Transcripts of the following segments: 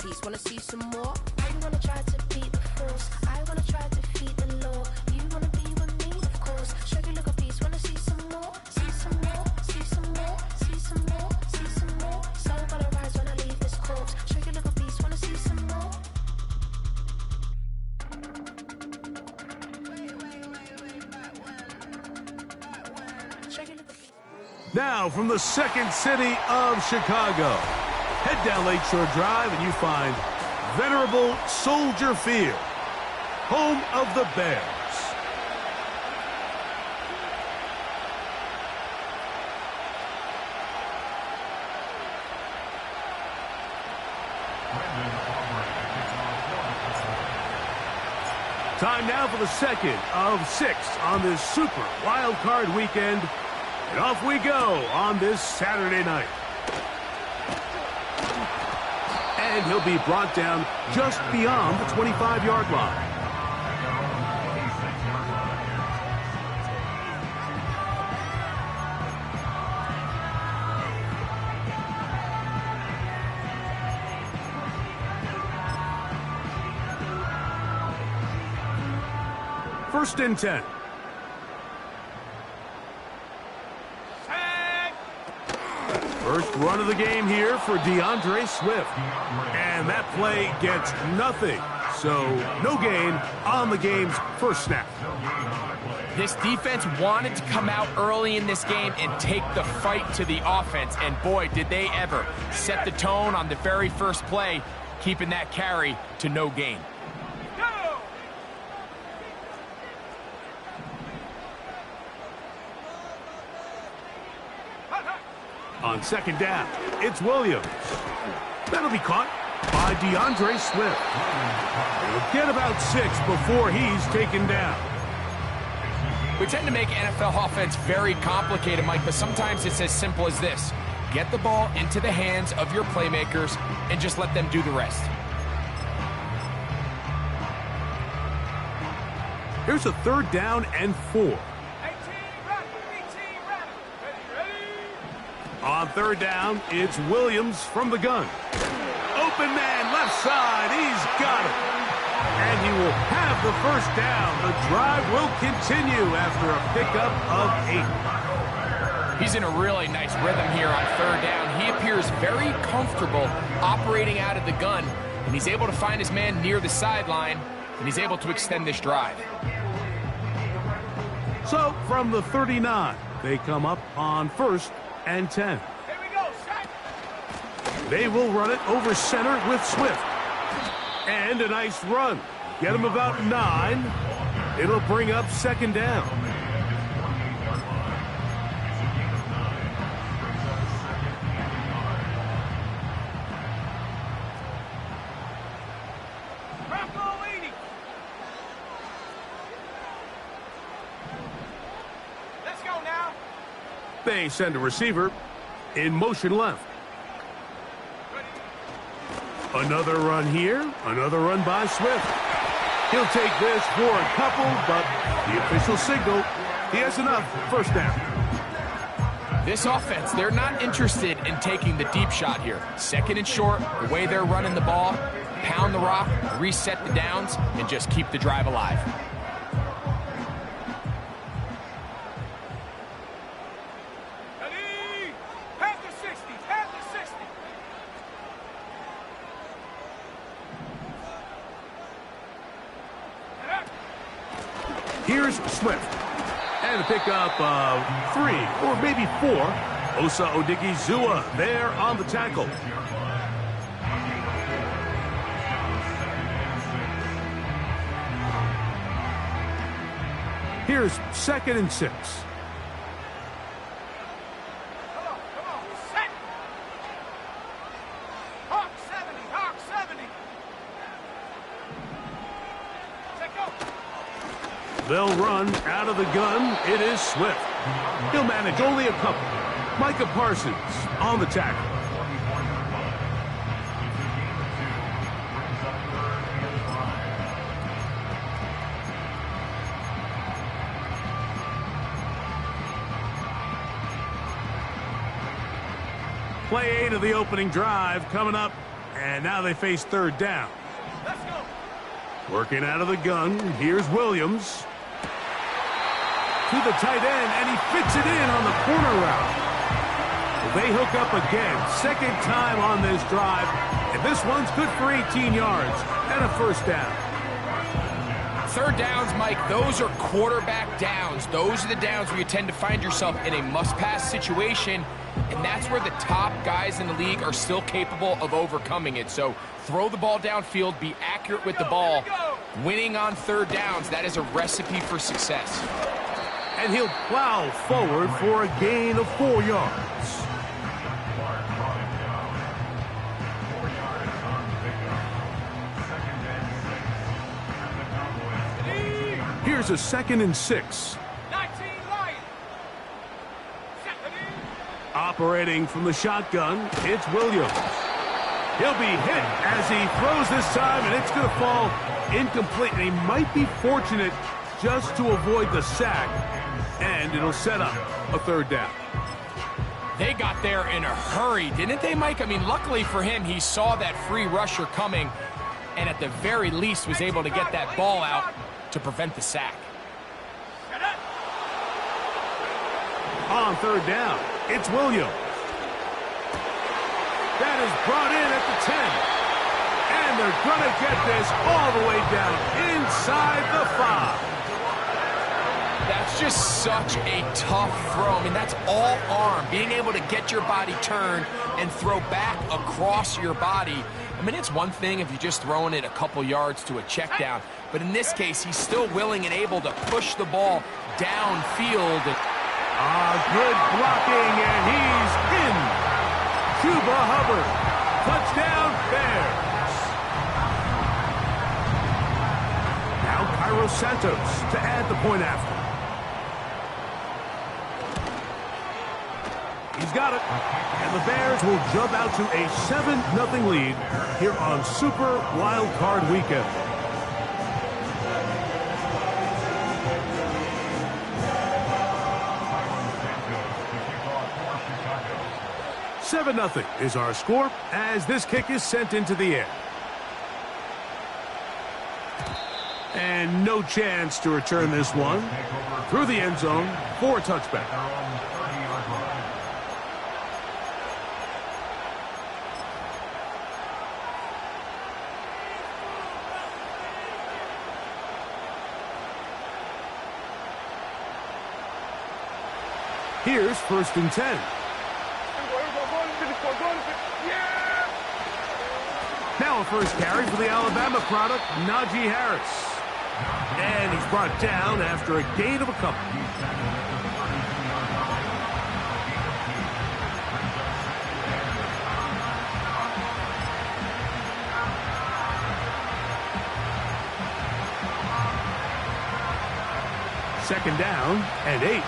piece. Wanna see some more? You wanna try to beat the force. I wanna try to defeat the law. You wanna be with me, of course. Show you look a piece. Wanna see some more? See some more? See some more? See some more? See some more? Soul gonna rise when I leave this corpse. Show you look a piece. Wanna see some more? Now from the second city of Chicago, head down Lakeshore Drive and you find venerable Soldier Field, home of the Bears. Time now for the second of 6 on this Super Wild Card weekend. And off we go on this Saturday night. And he'll be brought down just beyond the 25-yard line. First and 10. First run of the game here for DeAndre Swift. And that play gets nothing. So no gain on the game's first snap. This defense wanted to come out early in this game and take the fight to the offense. And boy, did they ever set the tone on the very first play, keeping that carry to no gain. On second down, it's Williams. That'll be caught by DeAndre Swift. He'll get about 6 before he's taken down. We tend to make NFL offense very complicated, Mike, but sometimes it's as simple as this. Get the ball into the hands of your playmakers and just let them do the rest. Here's a 3rd down and 4. On 3rd down, it's Williams from the gun. Open man, left side, he's got it. And he will have the first down. The drive will continue after a pickup of 8. He's in a really nice rhythm here on 3rd down. He appears very comfortable operating out of the gun, and he's able to find his man near the sideline, and he's able to extend this drive. So from the 39, they come up on 1st and 10. Here we go, set. They will run it over center with Swift. And a nice run. Get him about 9. It'll bring up 2nd down. Let's go now. They send a receiver in motion left. Another run here. Another run by Swift. He'll take this for a couple, but the official signal, he has enough. First down. This offense, they're not interested in taking the deep shot here. 2nd and short, the way they're running the ball, pound the rock, reset the downs, and just keep the drive alive. Here's Swift. And a pickup of 3 or maybe 4. Osa Odigizua there on the tackle. Here's 2nd and 6. They'll run out of the gun. It is Swift. He'll manage only a couple. Micah Parsons on the tackle. Play 8 of the opening drive coming up And now they face third down. Let's go. Working out of the gun, here's Williams. To the tight end, and he fits it in on the corner route. They hook up again, second time on this drive, and this one's good for 18 yards and a first down. Third downs, Mike, those are quarterback downs. Those are the downs where you tend to find yourself in a must-pass situation, and that's where the top guys in the league are still capable of overcoming it. So throw the ball downfield, be accurate with the ball. Winning on third downs, that is a recipe for success. And he'll plow forward for a gain of 4 yards. Here's a 2nd and 6. 19 Lions. Operating from the shotgun, it's Williams. He'll be hit as he throws this time, and it's going to fall incomplete. And he might be fortunate just to avoid the sack, and it'll set up a third down. They got there in a hurry, didn't they, Mike? I mean, luckily for him, he saw that free rusher coming, and at the very least was able to get that ball out to prevent the sack. On third down, it's Williams. That is brought in at the 10. And they're going to get this all the way down inside the 5. That's just such a tough throw. I mean, that's all arm. Being able to get your body turned and throw back across your body. I mean, it's one thing if you're just throwing it a couple yards to a check down. But in this case, he's still willing and able to push the ball downfield. Good blocking, and he's in. Cuba Hubbard. Touchdown, Bears. Now Cairo Santos to add the point after. He's got it. And the Bears will jump out to a 7-0 lead here on Super Wild Card Weekend. Seven 0 is our score as this kick is sent into the air. And no chance to return this one through the end zone for a touchback. Here's 1st and 10. Now a first carry for the Alabama product, Najee Harris. And he's brought down after a gain of a couple. Second down and 8.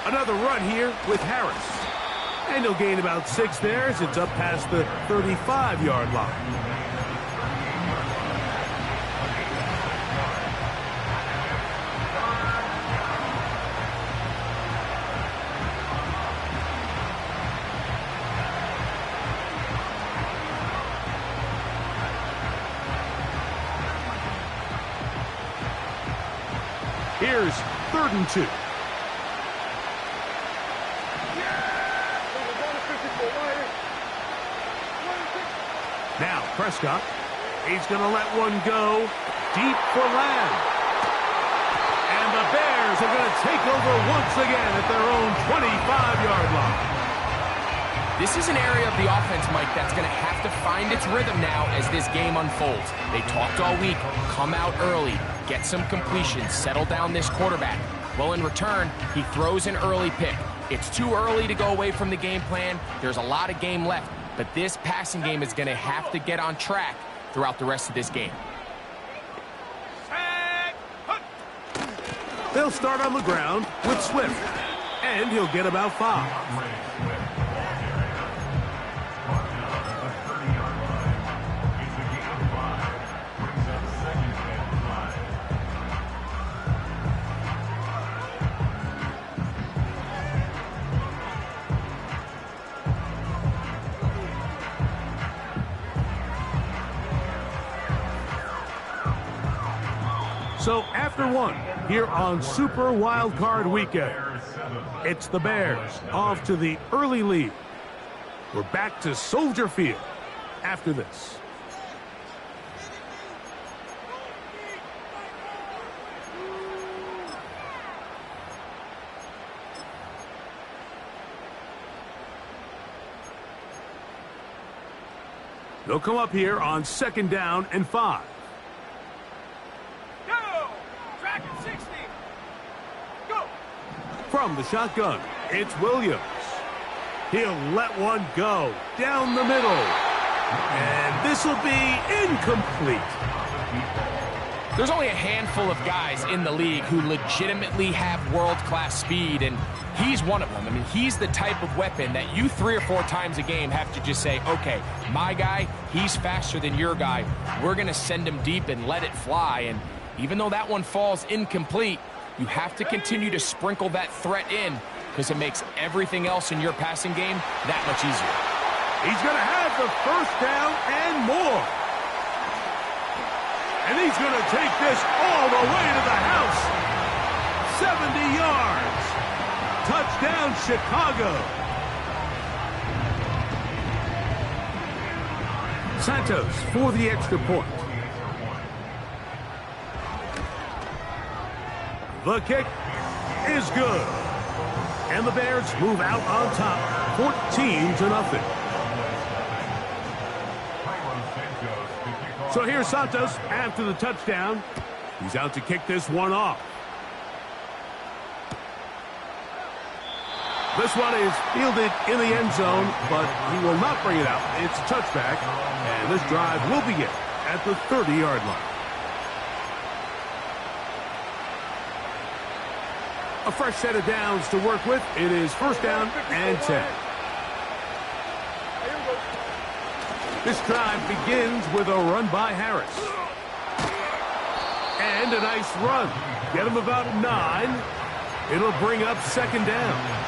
Another run here with Harris. And he'll gain about 6 there as it's up past the 35-yard line. Here's 3rd and 2. Now Prescott, he's going to let one go deep for Lamb. And the Bears are going to take over once again at their own 25-yard line. This is an area of the offense, Mike, that's going to have to find its rhythm now as this game unfolds. They talked all week, come out early, get some completions, settle down this quarterback. Well, in return, he throws an early pick. It's too early to go away from the game plan. There's a lot of game left. But this passing game is going to have to get on track throughout the rest of this game. They'll start on the ground with Swift, and he'll get about 5. So after one, here on Super Wild Card Weekend, it's the Bears off to the early lead. We're back to Soldier Field after this. They'll come up here on 2nd down and 5. Go! Track at 60. Go! From the shotgun, it's Williams. He'll let one go down the middle. And this will be incomplete. There's only a handful of guys in the league who legitimately have world-class speed, and he's one of them. I mean, he's the type of weapon that you 3 or 4 times a game have to just say, okay, my guy, he's faster than your guy. We're going to send him deep and let it fly. And even though that one falls incomplete, you have to continue to sprinkle that threat in because it makes everything else in your passing game that much easier. He's going to have the first down and more. And he's going to take this all the way to the house. 70 yards. Touchdown, Chicago. Santos for the extra point. The kick is good. And the Bears move out on top, 14-0. So here's Santos after the touchdown. He's out to kick this one off. This one is fielded in the end zone, but he will not bring it out. It's a touchback, and this drive will begin at the 30-yard line. A fresh set of downs to work with. It is 1st down and 10. This drive begins with a run by Harris. And a nice run. Get him about 9. It'll bring up 2nd down.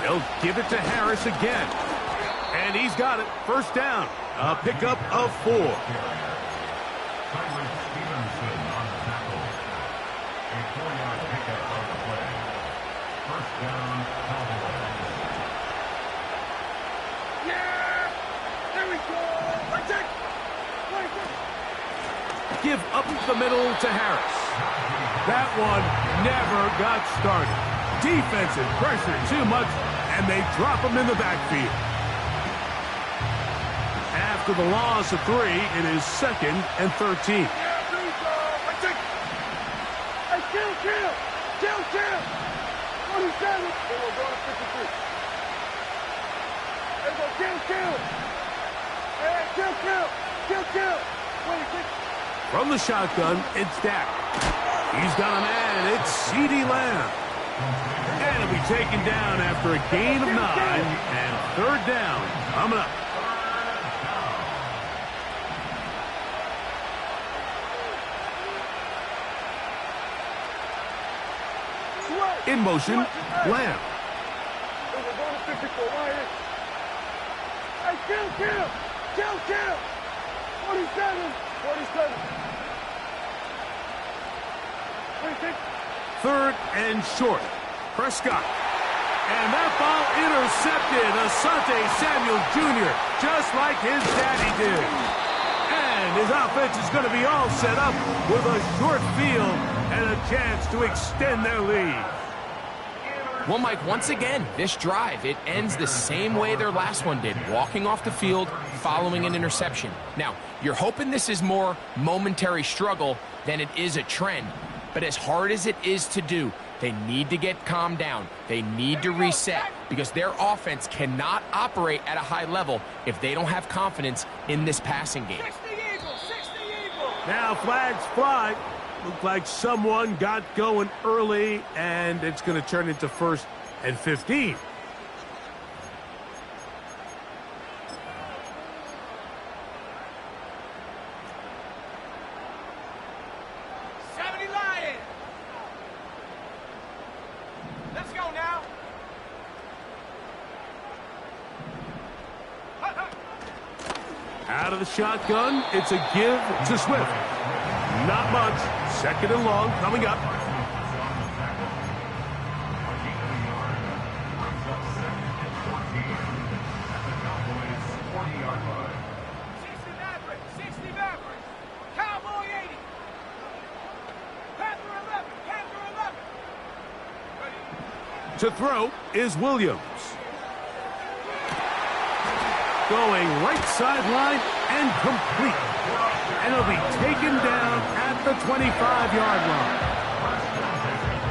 They'll give it to Harris again. And he's got it. 1st down. A pickup of 4. Yeah! There we go! Give up the middle to Harris. That one never got started. Defensive pressure too much, and they drop him in the backfield. After the loss of 3, it is 2nd and 13. Kill! 27! They will go to 53. They go kill! And kill! 26. From the shotgun, it's Dak. He's got a man. It's CeeDee Lamb. And he'll be taken down after a gain of 9 and 3rd down coming up. In motion, Lamb. Kill! 47! 26. 3rd and short. Prescott. And that ball intercepted. Asante Samuel Jr., just like his daddy did. And his offense is going to be all set up with a short field and a chance to extend their lead. Well, Mike, once again, this drive, it ends the same way their last one did, walking off the field following an interception. Now, you're hoping this is more momentary struggle than it is a trend. But as hard as it is to do, they need to get calmed down. They need to reset because their offense cannot operate at a high level if they don't have confidence in this passing game. 60 Eagles! Now flags fly. Looked like someone got going early, and it's going to turn into 1st and 15. Out of the shotgun, it's a give to Swift. Not much. 2nd and long coming up. To throw is Williams. Going right sideline and complete. And he'll be taken down at the 25-yard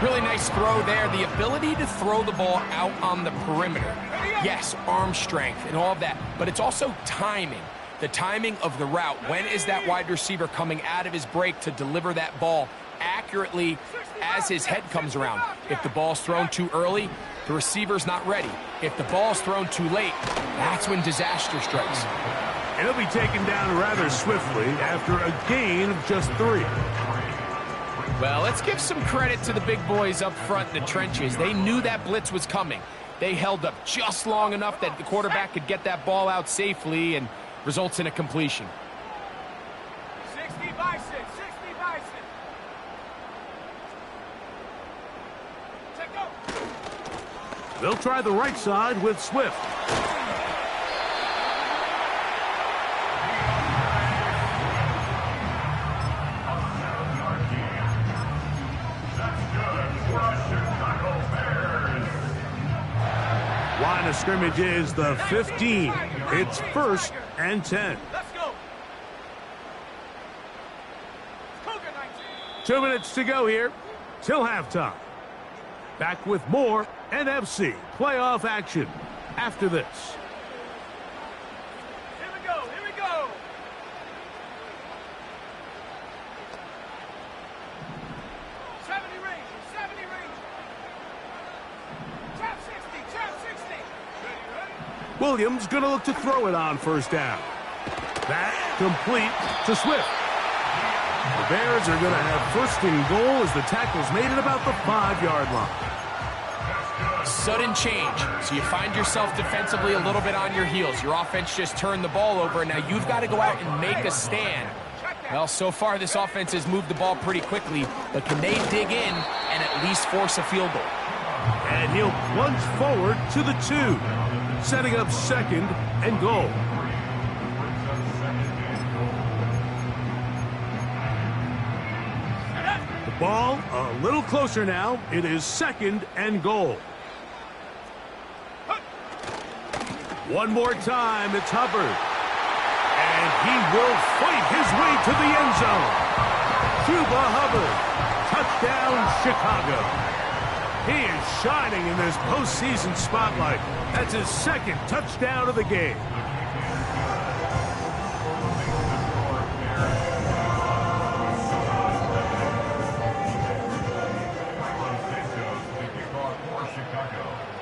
line. Really nice throw there. The ability to throw the ball out on the perimeter. Yes, arm strength and all of that, but it's also timing. The timing of the route. When is that wide receiver coming out of his break to deliver that ball accurately as his head comes around? If the ball's thrown too early, the receiver's not ready. If the ball's thrown too late, that's when disaster strikes. And he'll be taken down rather swiftly after a gain of just 3. Well, let's give some credit to the big boys up front in the trenches. They knew that blitz was coming. They held up just long enough that the quarterback could get that ball out safely and results in a completion. 60 by 6, 60 by 6. Check go. They'll try the right side with Swift. Line of scrimmage is the 15. It's 1st and 10. Let's go. 2 minutes to go here till halftime. Back with more NFC playoff action after this. Here we go. Here we go. '70 range. Trap 60. Trap 60. Ready? Williams going to look to throw it on 1st down. That complete to Swift. The Bears are going to have 1st and goal as the tackle's made at about the 5-yard line. Sudden change, so you find yourself defensively a little bit on your heels. Your offense just turned the ball over, and now you've got to go out and make a stand. Well, so far this offense has moved the ball pretty quickly, but can they dig in and at least force a field goal? And he'll plunge forward to the 2, setting up 2nd and goal. The ball a little closer now. It is 2nd and goal. One more time, it's Hubbard. And he will fight his way to the end zone. Cuba Hubbard, touchdown Chicago. He is shining in this postseason spotlight. That's his 2nd touchdown of the game.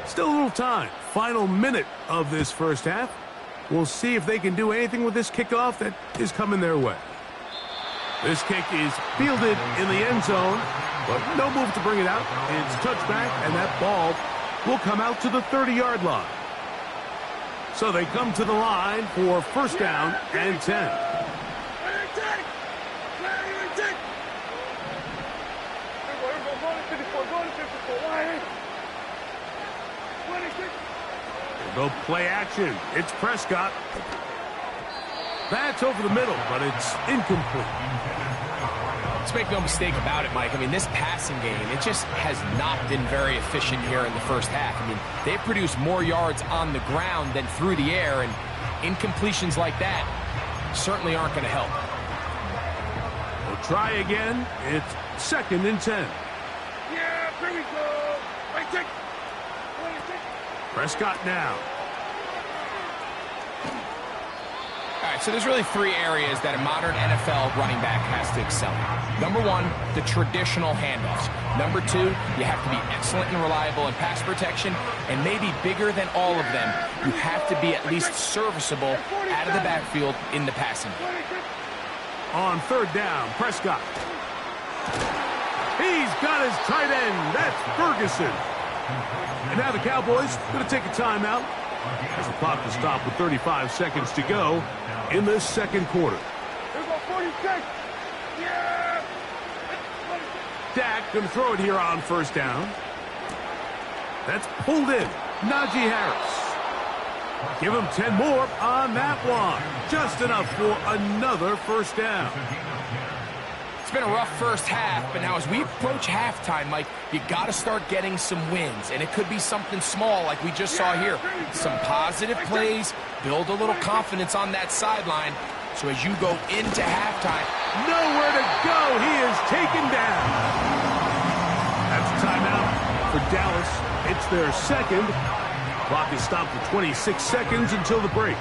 Still a little time. Final minute of this 1st half. We'll see if they can do anything with this kickoff that is coming their way. This kick is fielded in the end zone, but no move to bring it out. It's touchback, and that ball will come out to the 30-yard line. So they come to the line for 1st down and 10. They'll go play action. It's Prescott. That's over the middle, but it's incomplete. Let's make no mistake about it, Mike. I mean, this passing game, it just has not been very efficient here in the 1st half. I mean, they've produced more yards on the ground than through the air, and incompletions like that certainly aren't going to help. We'll try again. It's 2nd and 10. Yeah, here we go. Right, take. Prescott now. All right, so there's really 3 areas that a modern NFL running back has to excel in. Number 1, the traditional handoffs. Number 2, you have to be excellent and reliable in pass protection, and maybe bigger than all of them, you have to be at least serviceable out of the backfield in the passing game. On 3rd down, Prescott. He's got his tight end. That's Ferguson. And now the Cowboys going to take a timeout As the clock will stop with 35 seconds to go in this second quarter. Here go 46. Yeah. Dak going to throw it here on first down. That's pulled in. Najee Harris. Give him 10 more on that one. Just enough for another first down. It's been a rough first half, but now as we approach halftime, Mike, you got to start getting some wins, and it could be something small like we just saw here. Some positive plays, build a little confidence on that sideline, so as you go into halftime. Nowhere to go. He is taken down. That's a timeout for Dallas. It's their second. Clock is stopped for 26 seconds until the break.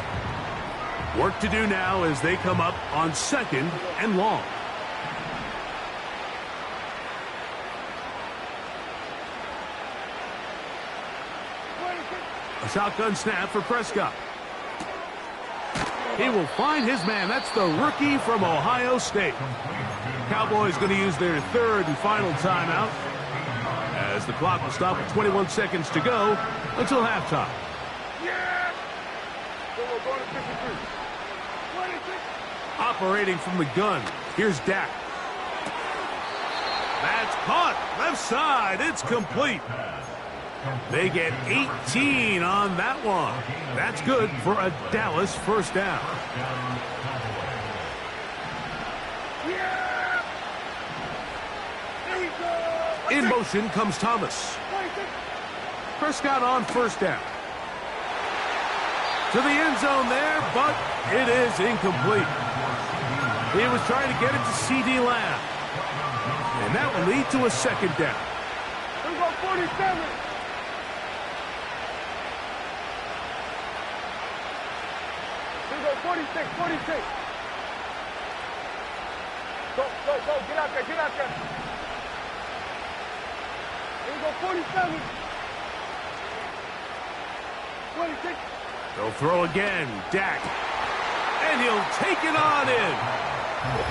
Work to do now as they come up on second and long. A shotgun snap for Prescott. He will find his man. That's the rookie from Ohio State. Cowboys going to use their third and final timeout as the clock will stop with 21 seconds to go until halftime. Yeah. Going to 53. 26. Operating from the gun, here's Dak. That's caught. Left side. It's complete. They get 18 on that one. That's good for a Dallas first down. Yeah. There we go. In motion comes Thomas. 26. Prescott on first down. To the end zone there, but it is incomplete. He was trying to get it to C.D. Lamb. And that will lead to a second down. Here we go 47. Here we go 46. 46. Go. Get out there. Here we go 47. 26. They'll throw again. Dak. And he'll take it on in.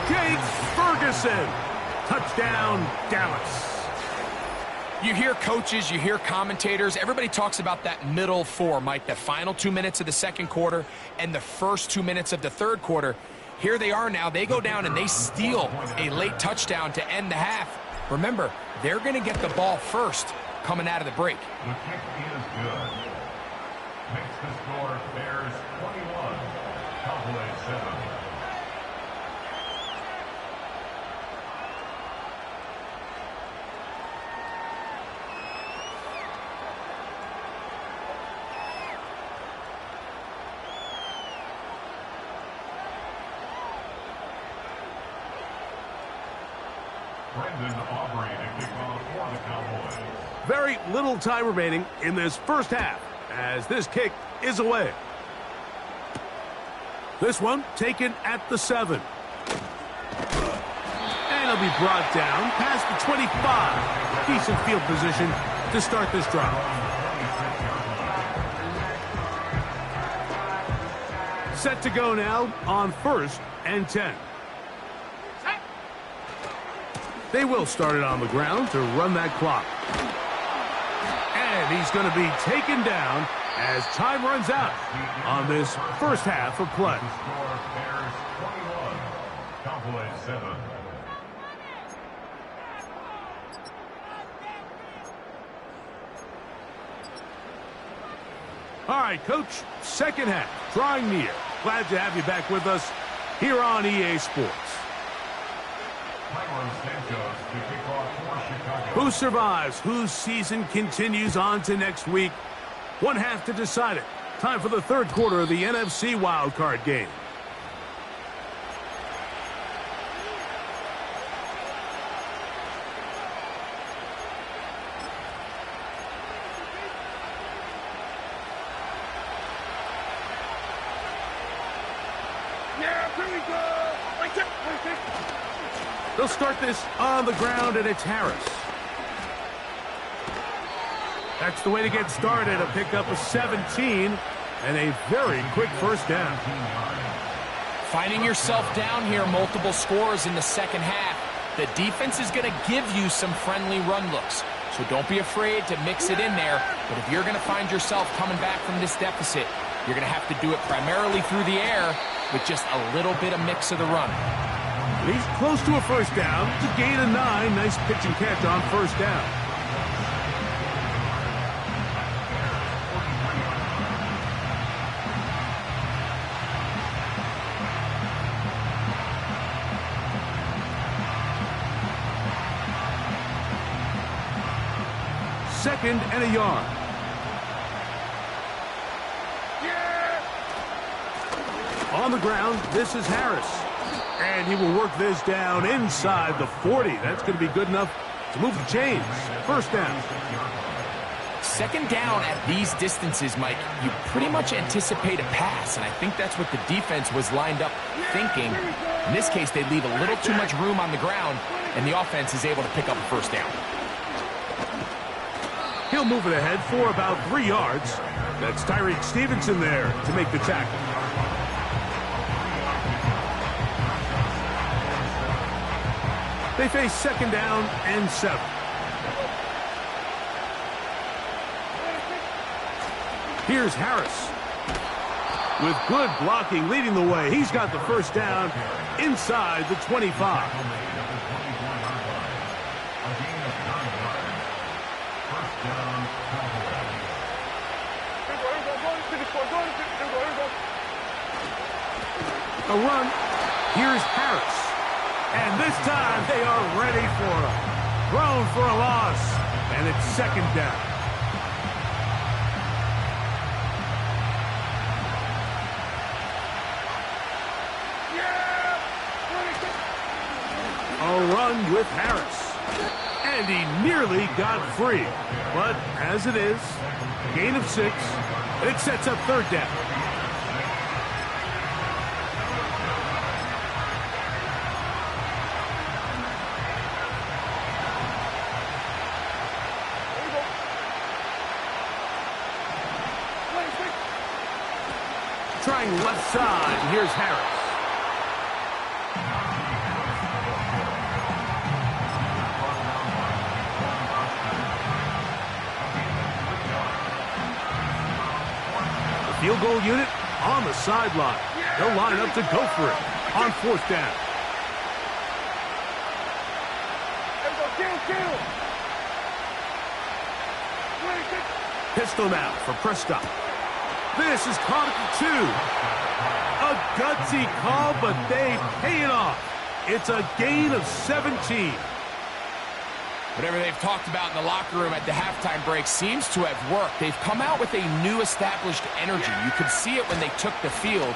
James Ferguson. Touchdown, Dallas. You hear coaches, you hear commentators, everybody talks about that middle four, Mike, the final 2 minutes of the second quarter and the first 2 minutes of the third quarter. Here they are now. They go down and they steal a late touchdown to end the half. Remember, they're going to get the ball first coming out of the break. The kick is good. Makes the score Bears 21, Cowboys 7. Very little time remaining in this first half as this kick is away. This one taken at the 7. And it'll be brought down past the 25. Decent field position to start this drive. Set to go now on 1st and 10. They will start it on the ground to run that clock. And he's going to be taken down as time runs out on this first half of play. Bears 21, Cowboys 7. All right, Coach, second half, drawing near. Glad to have you back with us here on EA Sports. Who survives? Whose season continues on to next week? One half to decide it. Time for the third quarter of the NFC wildcard game. Yeah, here we go. They'll start this on the ground, and it's Harris. That's the way to get started. A pickup of 17 and a very quick first down. Finding yourself down here, multiple scores in the second half. The defense is going to give you some friendly run looks. So don't be afraid to mix it in there. But if you're going to find yourself coming back from this deficit, you're going to have to do it primarily through the air with just a little bit of mix of the run. He's close to a first down. It's a gain of 9. Nice pitch and catch on first down. Second and a yard. On the ground, this is Harris. And he will work this down inside the 40. That's going to be good enough to move the chains. First down. Second down at these distances, Mike, you pretty much anticipate a pass, and I think that's what the defense was lined up thinking. In this case, they leave a little too much room on the ground, and the offense is able to pick up a first down. He'll move it ahead for about 3 yards. That's Tyreek Stevenson there to make the tackle. They face second down and 7. Here's Harris. With good blocking leading the way. He's got the first down inside the 25. A run. Here's Harris. And this time they are ready for him. Thrown for a loss. And it's second down. A run with Harris. And he nearly got free. But as it is, gain of 6. It sets up third down. Trying left side. Here's Harris. The field goal unit on the sideline. They'll line up to go for it on fourth down. Pistol now for Prescott. This is caught at the 2. A gutsy call, but they pay it off. It's a gain of 17. Whatever they've talked about in the locker room at the halftime break seems to have worked. They've come out with a new established energy. You could see it when they took the field.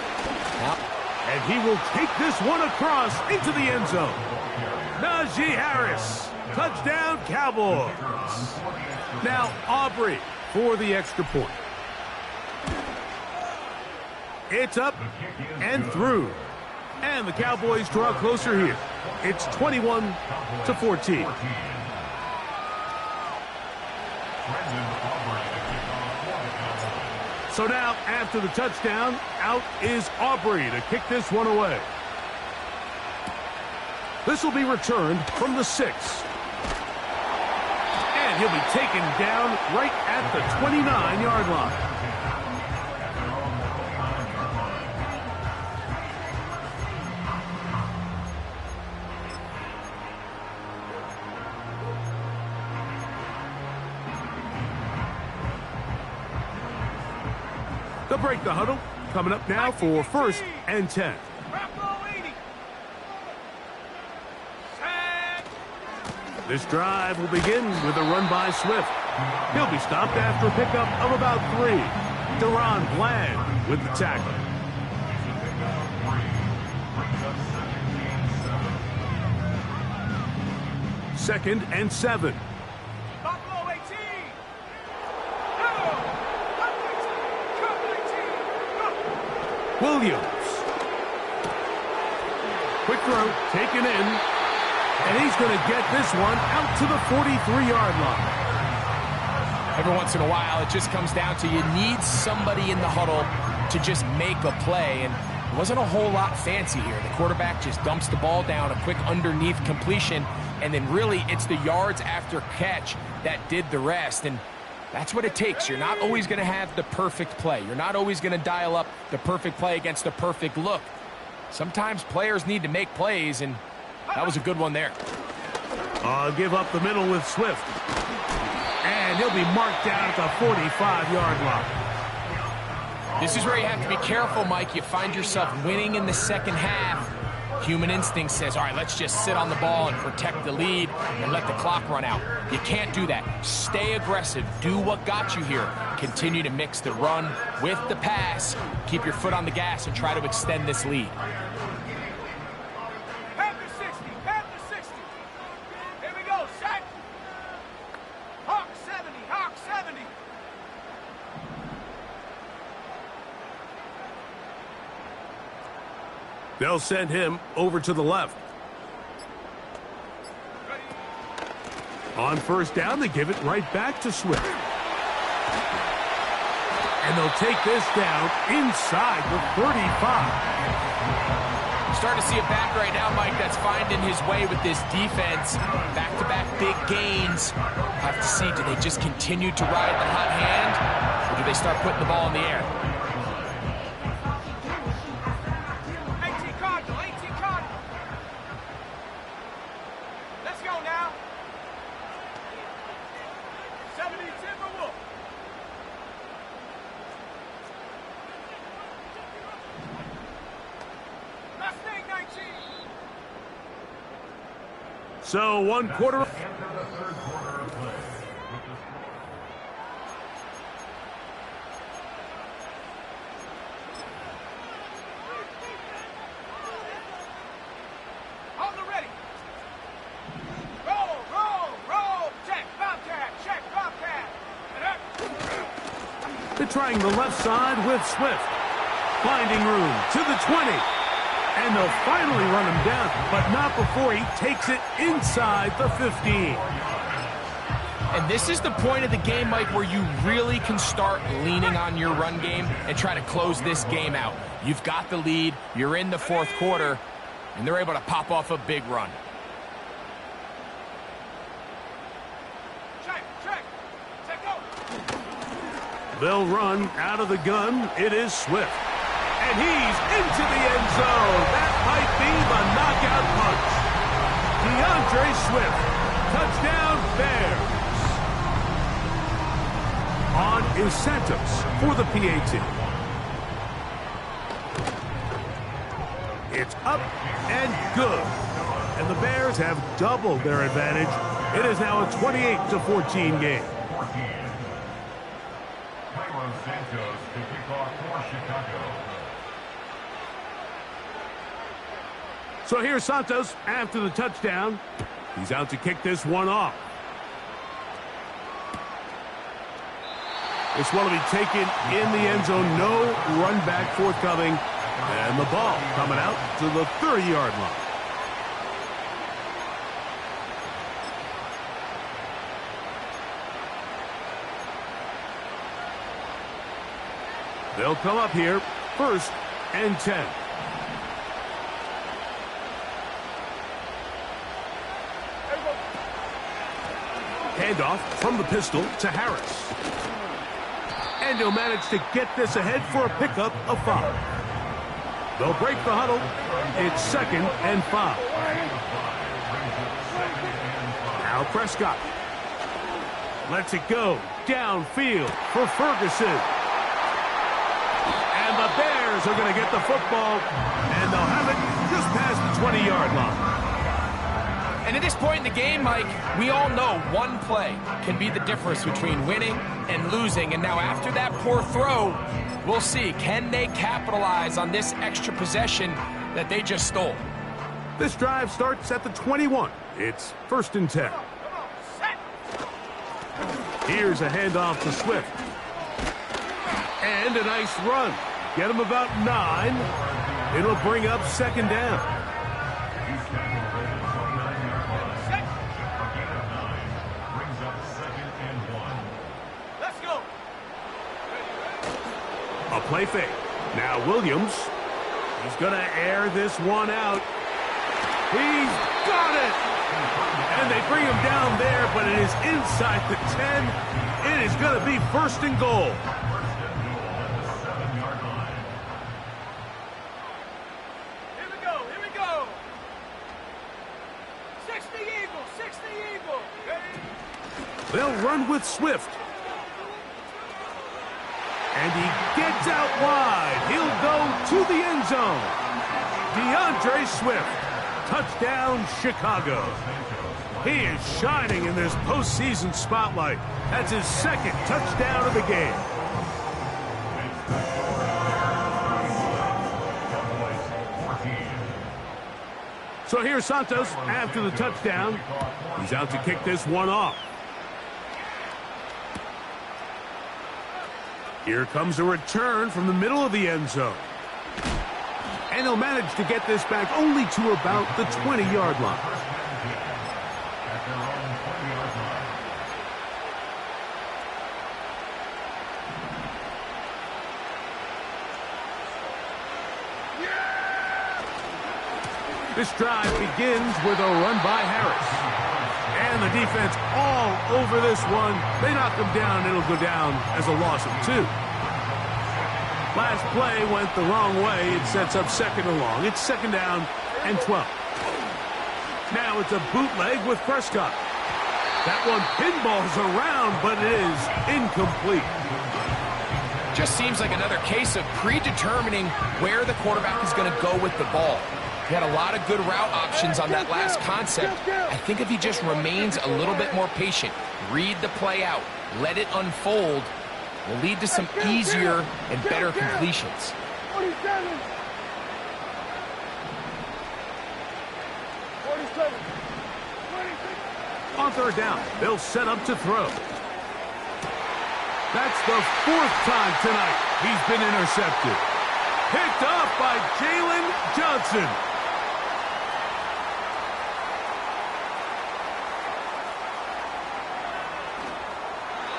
Now, and he will take this one across into the end zone. Najee Harris. Touchdown, Cowboys. Now Aubrey for the extra point. It's up and through. And the Cowboys draw closer here. It's 21-14. So now, after the touchdown, out is Aubrey to kick this one away. This will be returned from the 6. And he'll be taken down right at the 29-yard line. They'll break the huddle. Coming up now for first and 10. This drive will begin with a run by Swift. He'll be stopped after a pickup of about 3. Deron Bland with the tackle. Second and 7. Williams. Quick throw, taken in. And he's going to get this one out to the 43-yard line. Every once in a while, it just comes down to you need somebody in the huddle to just make a play. And it wasn't a whole lot fancy here. The quarterback just dumps the ball down, a quick underneath completion. and then really it's the yards after catch that did the rest. And that's what it takes. You're not always going to have the perfect play. You're not always going to dial up the perfect play against the perfect look. Sometimes players need to make plays, and that was a good one there. Give up the middle with Swift. And he'll be marked down at the 45-yard line. This is where you have to be careful, Mike. You find yourself winning in the second half. Human instinct says, all right, let's just sit on the ball and protect the lead and let the clock run out. You can't do that. Stay aggressive. Do what got you here. Continue to mix the run with the pass. Keep your foot on the gas and try to extend this lead. Panther 60, Panther 60. Here we go, set. Hawk 70, Hawk 70. They'll send him over to the left. On first down, they give it right back to Swift. And they'll take this down inside the 35. You're starting to see a back right now, Mike, that's finding his way with this defense. Back-to-back big gains. Have to see, do they just continue to ride the hot hand, or do they start putting the ball in the air? 18 Cardinal, 18 Cardinal. Let's go now. 70 Timberwolf. Mustang 19. So 1 quarter. Enter the third quarter of play. On the ready. Roll, roll, roll. Check, Bobcat, check, Bobcat. And up. They're trying the left side with Swift. Finding room to the 20. And they'll finally run him down, but not before he takes it inside the 15. And this is the point of the game, Mike, where you really can start leaning on your run game and try to close this game out. You've got the lead, you're in the fourth quarter, and they're able to pop off a big run. Check, check. Check go. They'll run out of the gun. It is Swift. And he's into the end zone. That might be the knockout punch. DeAndre Swift. Touchdown Bears. On is Santos for the PAT. It's up and good. And the Bears have doubled their advantage. It is now a 28-14 game. Santos to kick off for Chicago. So here's Santos after the touchdown. He's out to kick this one off. This one will be taken in the end zone. No run back forthcoming. And the ball coming out to the 30-yard line. They'll come up here, 1st and 10. Handoff from the pistol to Harris. And he'll manage to get this ahead for a pickup of 5. They'll break the huddle. It's 2nd and 5. Now Prescott lets it go downfield for Ferguson. And the Bears are going to get the football, and they'll have it just past the 20-yard line. And at this point in the game, Mike, we all know one play can be the difference between winning and losing. And now after that poor throw, we'll see, can they capitalize on this extra possession that they just stole? This drive starts at the 21. It's 1st and 10. Here's a handoff to Swift. And a nice run. Get him about 9. It'll bring up 2nd down. Let's go. A play fake. Now Williams. He's going to air this one out. He's got it! And they bring him down there, but it is inside the 10. It is going to be first and goal. Here we go, here we go. 60 Eagles, 60 Eagles. Ready? They'll run with Swift. And he gets out wide. He'll go to the end zone. DeAndre Swift. Touchdown, Chicago. He is shining in this postseason spotlight. That's his second touchdown of the game. So here's Santos after the touchdown. He's out to kick this one off. Here comes a return from the middle of the end zone. And he'll manage to get this back only to about the 20-yard line. This drive begins with a run by Harris. And the defense all over this one. They knock him down. It'll go down as a loss of 2. Last play went the wrong way. It sets up second and long. It's second down and 12. Now it's a bootleg with Prescott. That one pinballs around, but it is incomplete. Just seems like another case of predetermining where the quarterback is going to go with the ball. He had a lot of good route options on that last concept. I think if he just remains a little bit more patient, read the play out, let it unfold, will lead to some easier and better completions. 47. 47. 26. On third down, they'll set up to throw. That's the 4th time tonight he's been intercepted. Picked off by Jalen Johnson.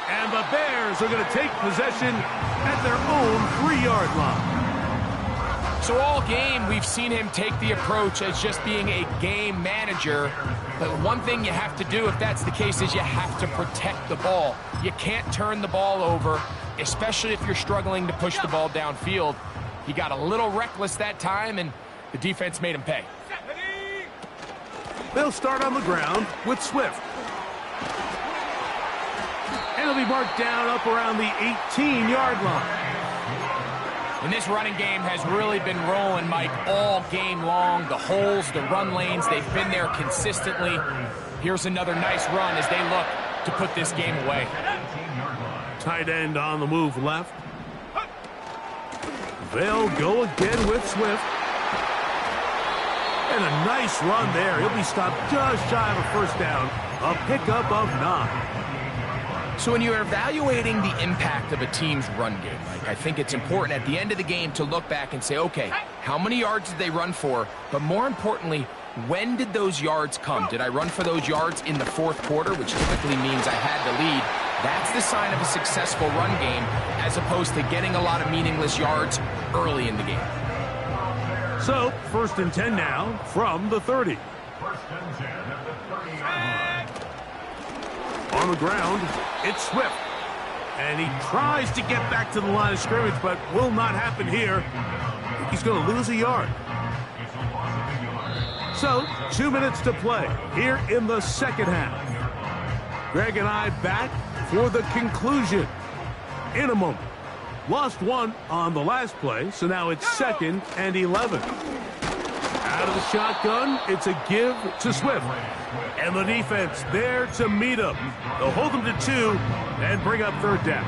And the Bears are going to take possession at their own 3-yard line. So all game, we've seen him take the approach as just being a game manager. But one thing you have to do if that's the case is you have to protect the ball. You can't turn the ball over, especially if you're struggling to push the ball downfield. He got a little reckless that time, and the defense made him pay. They'll start on the ground with Swift. And he'll be marked down up around the 18-yard line. And this running game has really been rolling, Mike, all game long. The holes, the run lanes, they've been there consistently. Here's another nice run as they look to put this game away. Tight end on the move left. They'll go again with Swift. And a nice run there. He'll be stopped just shy of a first down. A pickup of 9. So when you're evaluating the impact of a team's run game, Mike, I think it's important at the end of the game to look back and say, okay, how many yards did they run for? But more importantly, when did those yards come? Did I run for those yards in the 4th quarter, which typically means I had the lead? That's the sign of a successful run game, as opposed to getting a lot of meaningless yards early in the game. So, 1st and 10 now from the 30. First and 10 at the 30-yard line. On the ground, it's Swift. And he tries to get back to the line of scrimmage, but will not happen here. He's going to lose a yard. So, 2 minutes to play here in the second half. Greg and I back for the conclusion in a moment. Lost one on the last play, so now it's 2nd and 11. Out of the shotgun, it's a give to Swift. And the defense there to meet him. They'll hold him to 2 and bring up 3rd down.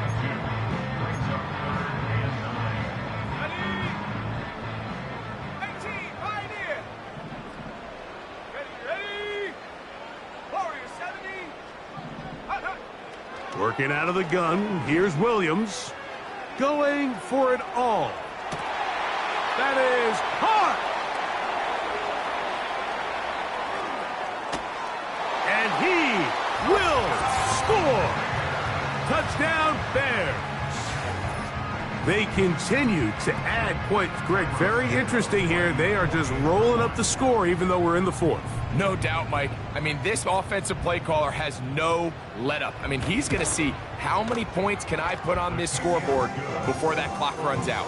Working out of the gun, here's Williams. Going for it all. That is hard. And he will score. Touchdown, Bears. They continue to add points, Greg. Very interesting here. They are just rolling up the score even though we're in the fourth. No doubt, Mike. I mean, this offensive play caller has no let-up. I mean, he's going to see how many points can I put on this scoreboard before that clock runs out.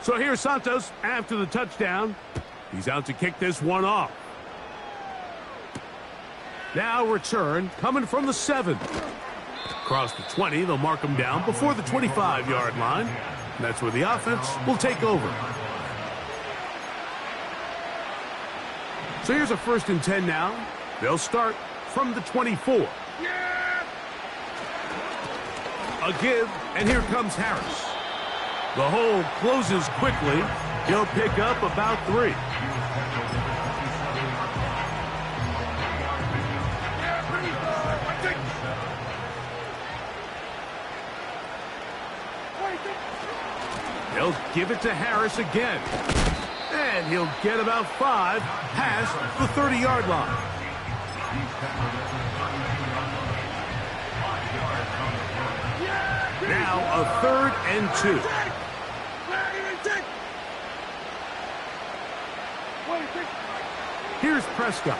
So here's Santos after the touchdown. He's out to kick this one off. Now return coming from the 7. Across the 20, they'll mark him down before the 25-yard line. And that's where the offense will take over. So here's a 1st and 10 now. They'll start from the 24. A give, and here comes Harris. The hole closes quickly. He'll pick up about 3. They'll give it to Harris again. And he'll get about 5 past the 30-yard line. Now a 3rd and 2. Here's Prescott.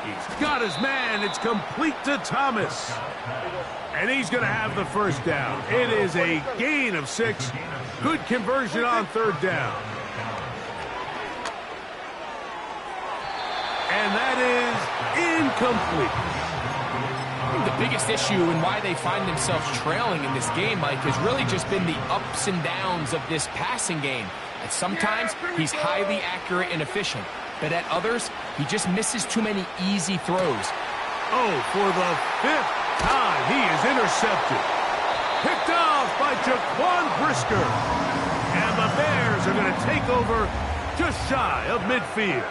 He's got his man. It's complete to Thomas. And he's going to have the 1st down. It is a gain of 6. Good conversion on 3rd down. And that is incomplete. The biggest issue and why they find themselves trailing in this game, Mike, has really just been the ups and downs of this passing game. And sometimes he's highly accurate and efficient, but at others, he just misses too many easy throws. Oh, for the 5th time, he is intercepted. Picked off by Jaquan Brisker. And the Bears are going to take over just shy of midfield.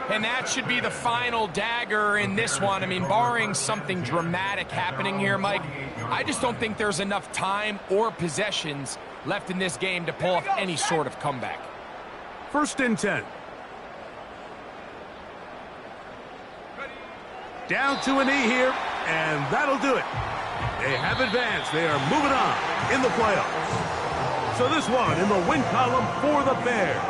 And that should be the final dagger in this one. I mean, barring something dramatic happening here, Mike, I just don't think there's enough time or possessions left in this game to pull off any sort of comeback. 1st and 10. Down to a knee here, and that'll do it. They have advanced. They are moving on in the playoffs. So this one in the win column for the Bears.